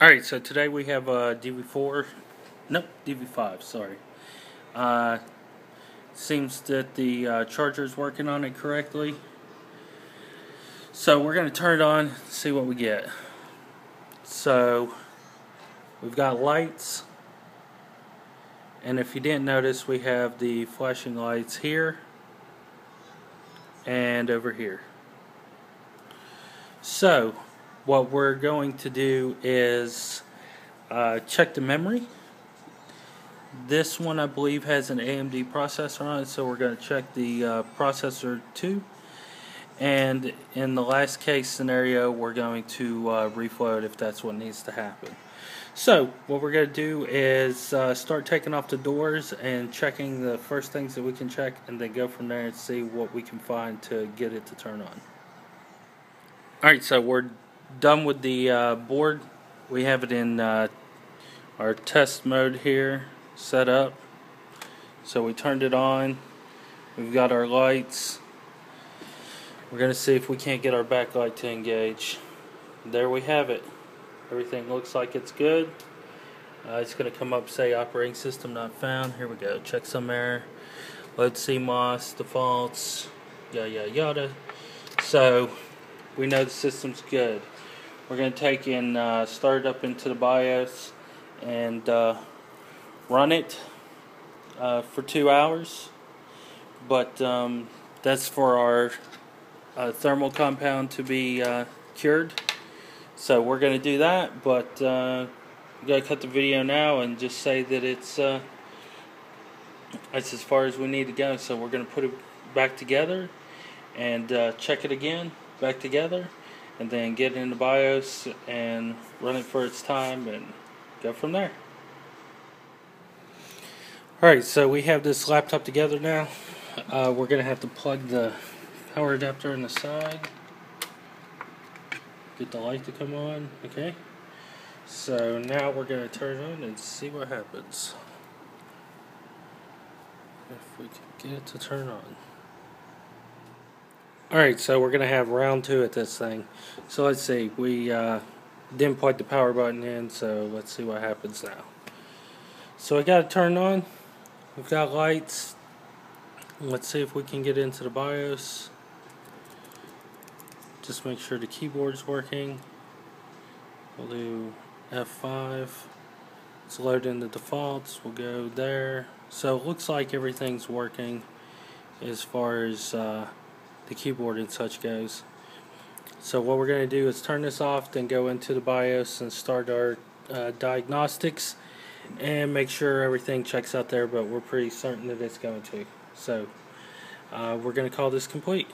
Alright, so today we have a DV5, sorry. Seems that the charger is working on it correctly. So we're going to turn it on, see what we get. So we've got lights, and if you didn't notice, we have the flashing lights here and over here. So what we're going to do is check the memory. This one I believe has an AMD processor on it, so we're going to check the processor too. And in the last case scenario, we're going to reflow it if that's what needs to happen. So what we're going to do is start taking off the doors and checking the first things that we can check, and then go from there and see what we can find to get it to turn on. Alright, so we're done with the board. We have it in our test mode here set up. So we turned it on. We've got our lights. We're going to see if we can't get our backlight to engage. There we have it. Everything looks like it's good. It's going to come up, say operating system not found. Here we go. Check some error. Load CMOS, defaults, yada yada yada. So we know the system's good. We're going to take and start it up into the BIOS and run it for 2 hours. But that's for our thermal compound to be cured. So we're going to do that, but we got to cut the video now and just say that it's as far as we need to go. So we're going to put it back together and check it again, back together, and then get it in the BIOS and run it for its time and go from there. Alright, so we have this laptop together now. We're going to have to plug the power adapter in the side. Get the light to come on. Okay. So now we're going to turn it on and see what happens. If we can get it to turn on. Alright, so we're going to have round 2 at this thing. So let's see. We didn't plug the power button in, so let's see what happens now. So I got it turned on. We've got lights. Let's see if we can get into the BIOS. Just make sure the keyboard's working. We'll do F5. Let's load in the defaults. We'll go there. So it looks like everything's working as far as the keyboard and such goes. So what we're going to do is turn this off, then go into the BIOS and start our diagnostics and make sure everything checks out there, but we're pretty certain that it's going to. So we're going to call this complete.